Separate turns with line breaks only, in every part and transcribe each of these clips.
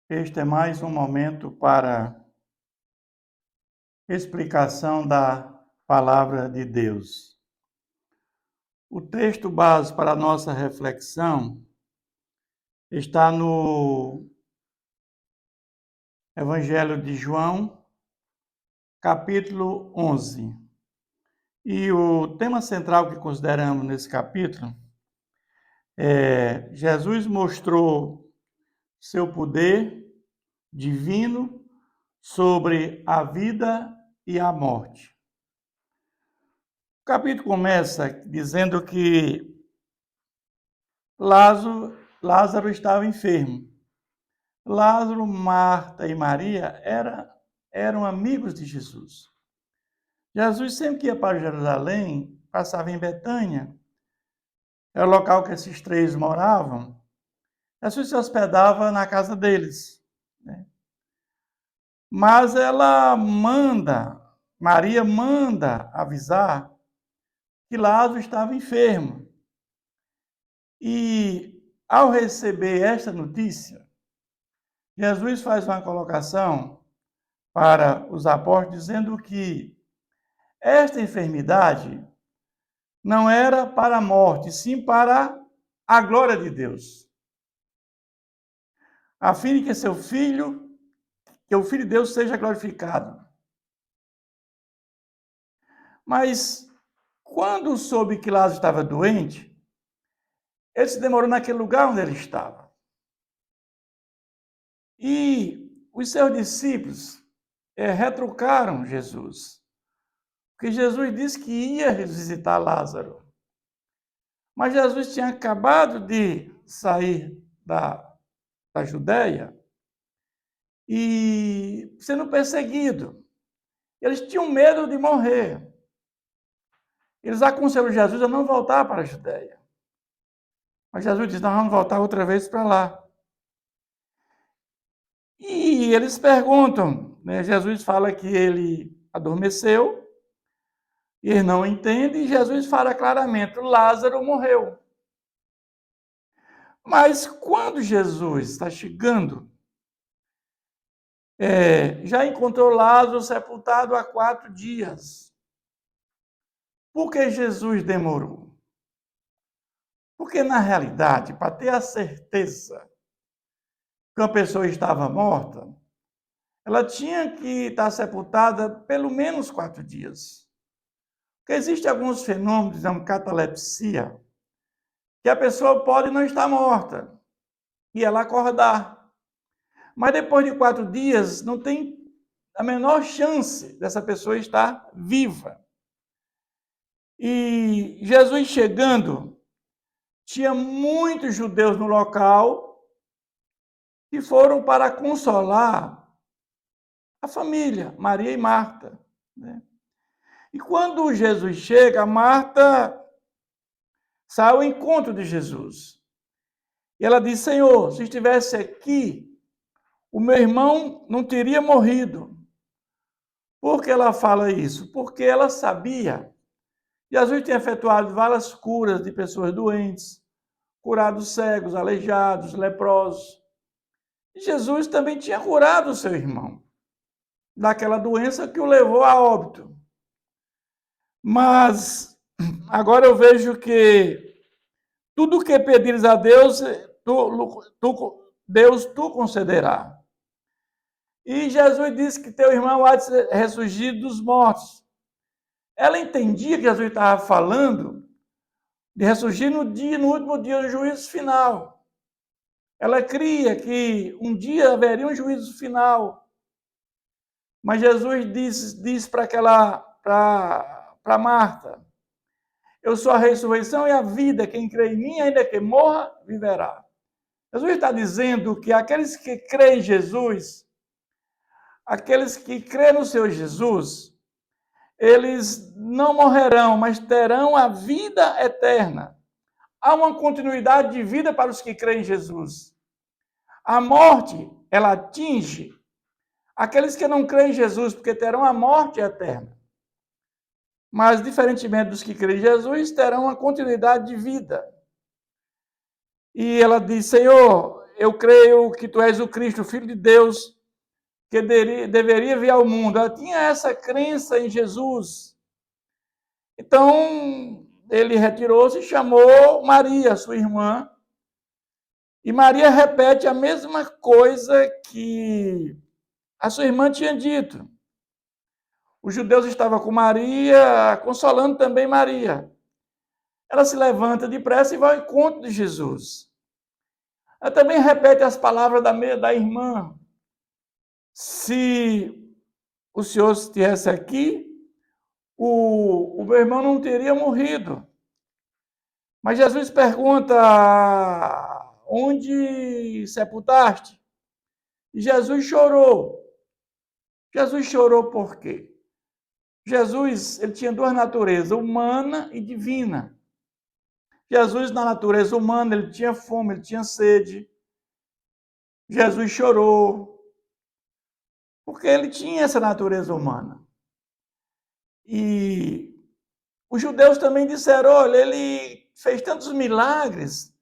Este é mais um momento para explicação da palavra de Deus. O texto base para a nossa reflexão está no Evangelho de João, capítulo 11. E o tema central que consideramos nesse capítulo é: Jesus mostrou seu poder divino sobre a vida e a morte. O capítulo começa dizendo que Lázaro estava enfermo. Lázaro, Marta e Maria eram amigos de Jesus. Jesus sempre que ia para Jerusalém, passava em Betânia, era o local que esses três moravam. Jesus se hospedava na casa deles, né? Mas Maria manda avisar que Lázaro estava enfermo. E ao receber esta notícia, Jesus faz uma colocação para os apóstolos dizendo que esta enfermidade não era para a morte, sim para a glória de Deus, a fim de que o Filho de Deus seja glorificado. Mas quando soube que Lázaro estava doente, ele se demorou naquele lugar onde ele estava. E os seus discípulos retrucaram Jesus, porque Jesus disse que ia visitar Lázaro. Mas Jesus tinha acabado de sair da Judéia e sendo perseguido. Eles tinham medo de morrer. Eles aconselham Jesus a não voltar para a Judéia. Mas Jesus diz: nós vamos voltar outra vez para lá. E eles perguntam, né? Jesus fala que ele adormeceu, e eles não entendem, e Jesus fala claramente: Lázaro morreu. Mas quando Jesus está chegando, já encontrou Lázaro sepultado há 4 dias. Por que Jesus demorou? Porque, na realidade, para ter a certeza que uma pessoa estava morta, ela tinha que estar sepultada pelo menos 4 dias. Porque existem alguns fenômenos, como catalepsia, que a pessoa pode não estar morta e ela acordar. Mas depois de 4 dias, não tem a menor chance dessa pessoa estar viva. E Jesus chegando, tinha muitos judeus no local que foram para consolar a família, Maria e Marta, né? E quando Jesus chega, Marta sai ao encontro de Jesus. E ela diz: Senhor, se estivesse aqui, o meu irmão não teria morrido. Por que ela fala isso? Porque ela sabia. Jesus tinha efetuado várias curas de pessoas doentes, curado cegos, aleijados, leprosos. E Jesus também tinha curado o seu irmão daquela doença que o levou a óbito. Mas agora eu vejo que tudo que pedires a Deus, Deus tu concederá. E Jesus disse que teu irmão há de ressurgir dos mortos. Ela entendia que Jesus estava falando de ressurgir no último dia do juízo final. Ela cria que um dia haveria um juízo final. Mas Jesus disse para Marta: eu sou a ressurreição e a vida. Quem crê em mim, ainda que morra, viverá. Jesus está dizendo que aqueles que creem em Jesus, aqueles que creem no Senhor Jesus, eles não morrerão, mas terão a vida eterna. Há uma continuidade de vida para os que creem em Jesus. A morte, ela atinge aqueles que não creem em Jesus, porque terão a morte eterna. Mas, diferentemente dos que creem em Jesus, terão uma continuidade de vida. E ela diz: Senhor, eu creio que tu és o Cristo, o Filho de Deus, que deveria vir ao mundo. Ela tinha essa crença em Jesus. Então, ele retirou-se e chamou Maria, sua irmã. E Maria repete a mesma coisa que a sua irmã tinha dito. Os judeus estavam com Maria, consolando também Maria. Ela se levanta depressa e vai ao encontro de Jesus. Ela também repete as palavras da irmã. Se o Senhor estivesse aqui, o meu irmão não teria morrido. Mas Jesus pergunta, onde sepultaste? E Jesus chorou. Jesus chorou por quê? Jesus, ele tinha duas naturezas, humana e divina. Jesus, na natureza humana, ele tinha fome, ele tinha sede. Jesus chorou, porque ele tinha essa natureza humana. E os judeus também disseram, olha, ele fez tantos milagres,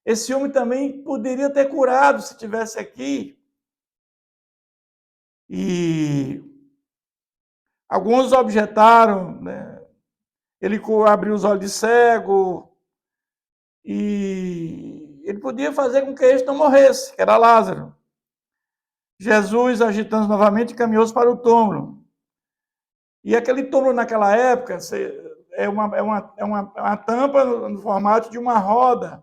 esse homem também poderia ter curado se estivesse aqui. E alguns objetaram, né? Ele abriu os olhos de cego e ele podia fazer com que este não morresse, que era Lázaro. Jesus, agitando novamente, caminhou para o túmulo. E aquele túmulo naquela época é uma tampa no formato de uma roda,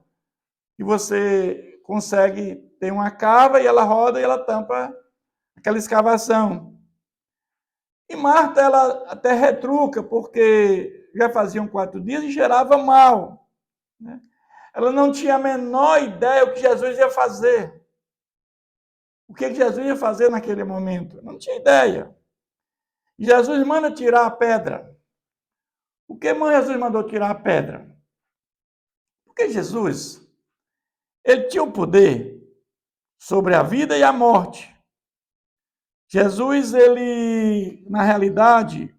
que você consegue ter uma cava e ela roda e ela tampa aquela escavação. E Marta, ela até retruca, porque já faziam 4 dias e cheirava mal, né? Ela não tinha a menor ideia o que Jesus ia fazer. O que Jesus ia fazer naquele momento? Não tinha ideia. Jesus manda tirar a pedra. Por que Jesus mandou tirar a pedra? Porque Jesus, ele tinha o poder sobre a vida e a morte. Jesus, ele, na realidade,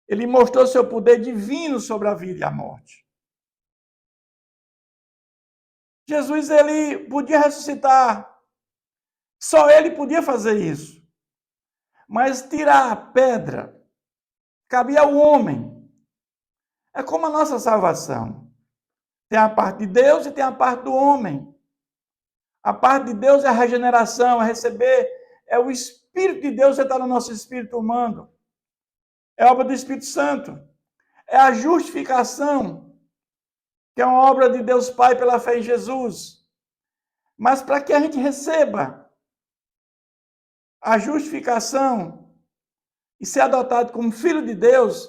ele mostrou seu poder divino sobre a vida e a morte. Jesus, ele podia ressuscitar. Só ele podia fazer isso. Mas tirar a pedra cabia ao homem. É como a nossa salvação. Tem a parte de Deus e tem a parte do homem. A parte de Deus é a regeneração, é receber, é o Espírito de Deus que está no nosso espírito humano. É a obra do Espírito Santo. É a justificação, que é uma obra de Deus Pai pela fé em Jesus. Mas para que a gente receba a justificação e ser adotado como filho de Deus,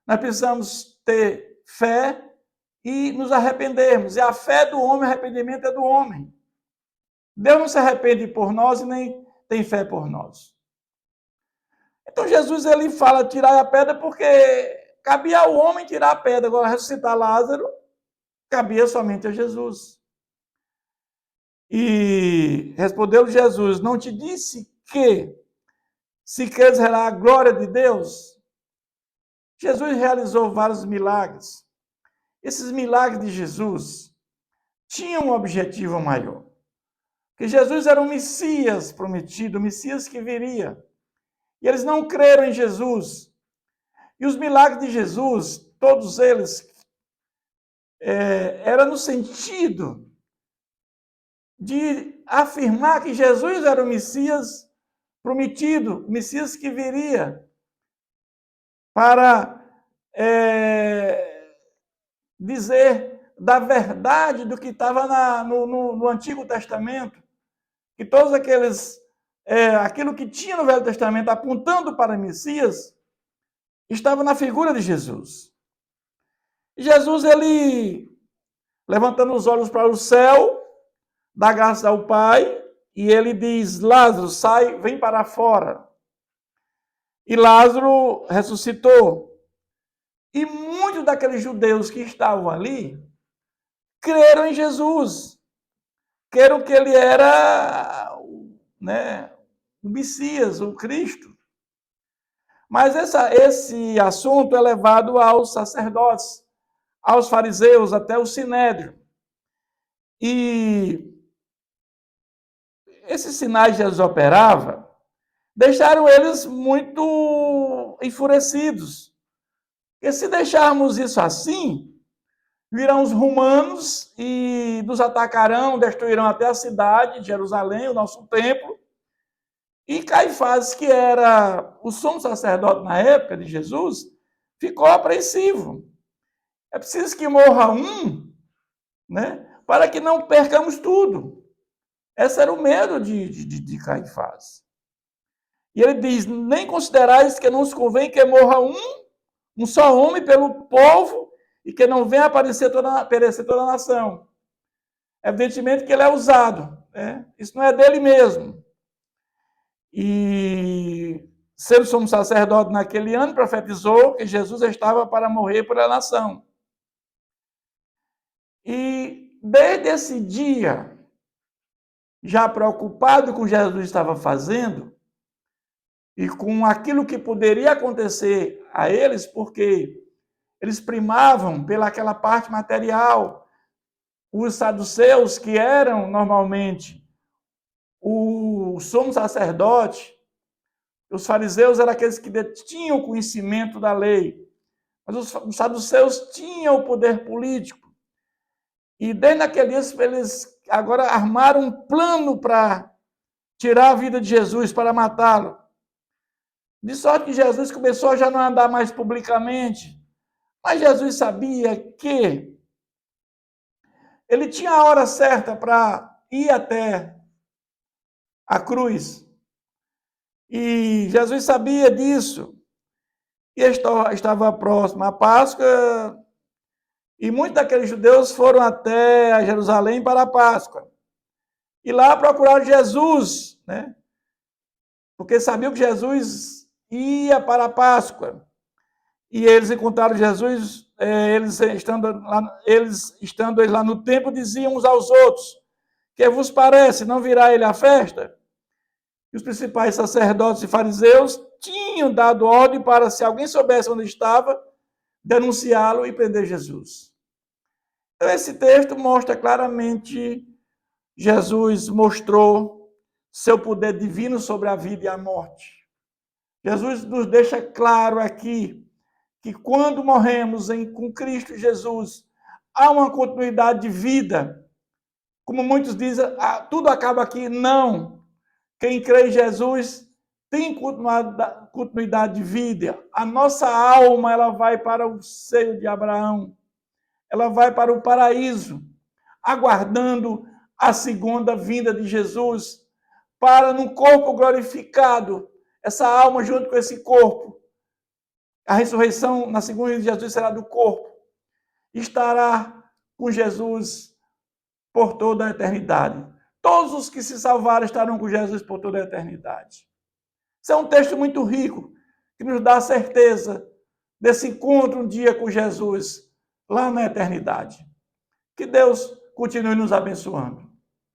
nós precisamos ter fé e nos arrependermos. E a fé do homem, o arrependimento é do homem. Deus não se arrepende por nós e nem tem fé por nós. Então Jesus, ele fala tirar a pedra porque cabia ao homem tirar a pedra. Agora, ressuscitar Lázaro, cabia somente a Jesus. E respondeu Jesus, não te disse que se queres revelar a glória de Deus? Jesus realizou vários milagres. Esses milagres de Jesus tinham um objetivo maior. Que Jesus era o Messias prometido, o Messias que viria. E eles não creram em Jesus. E os milagres de Jesus, todos eles, era no sentido de afirmar que Jesus era o Messias prometido, o Messias que viria para dizer da verdade do que estava no Antigo Testamento, que todos aqueles, aquilo que tinha no Velho Testamento apontando para Messias, estava na figura de Jesus. E Jesus, ele, levantando os olhos para o céu, dá graças ao Pai, e ele diz, Lázaro, sai, vem para fora. E Lázaro ressuscitou. E muitos daqueles judeus que estavam ali creram em Jesus. Creram que ele era, né, o Messias, o Cristo. Mas esse assunto é levado aos sacerdotes, aos fariseus, até o Sinédrio. E esses sinais que Jesus operava deixaram eles muito enfurecidos. Porque se deixarmos isso assim, virão os romanos e nos atacarão, destruirão até a cidade de Jerusalém, o nosso templo. E Caifás, que era o sumo sacerdote na época de Jesus, ficou apreensivo. É preciso que morra um, né, para que não percamos tudo. Esse era o medo de Caifás. E ele diz, nem considerais que não se convém que morra um só homem pelo povo, e que não venha perecer toda a nação. Evidentemente que ele é usado, né? Isso não é dele mesmo. E sendo sumo sacerdote naquele ano, profetizou que Jesus estava para morrer pela nação. E desde esse dia, já preocupado com o que Jesus estava fazendo, e com aquilo que poderia acontecer a eles, porque eles primavam pelaquela parte material. Os saduceus, que eram normalmente o sumo sacerdote, os fariseus eram aqueles que tinham conhecimento da lei, mas os saduceus tinham o poder político. E desde aquele dia eles agora armaram um plano para tirar a vida de Jesus, para matá-lo. De sorte que Jesus começou a já não andar mais publicamente, mas Jesus sabia que ele tinha a hora certa para ir até a cruz. E Jesus sabia disso. E estava próximo à Páscoa, e muitos daqueles judeus foram até Jerusalém para a Páscoa. E lá procuraram Jesus, né? Porque sabiam que Jesus ia para a Páscoa. E eles encontraram Jesus, eles estando lá no templo, diziam uns aos outros, que vos parece, não virá ele à festa? E os principais sacerdotes e fariseus tinham dado ordem para, se alguém soubesse onde estava, denunciá-lo e prender Jesus. Então, esse texto mostra claramente, Jesus mostrou seu poder divino sobre a vida e a morte. Jesus nos deixa claro aqui que quando morremos com Cristo Jesus, há uma continuidade de vida. Como muitos dizem, tudo acaba aqui. Não. Quem crê em Jesus tem continuidade de vida. A nossa alma, ela vai para o seio de Abraão. Ela vai para o paraíso, aguardando a segunda vinda de Jesus, para num corpo glorificado, essa alma junto com esse corpo. A ressurreição na segunda vinda de Jesus será do corpo. Estará com Jesus por toda a eternidade. Todos os que se salvaram estarão com Jesus por toda a eternidade. Isso é um texto muito rico, que nos dá a certeza desse encontro um dia com Jesus, lá na eternidade. Que Deus continue nos abençoando.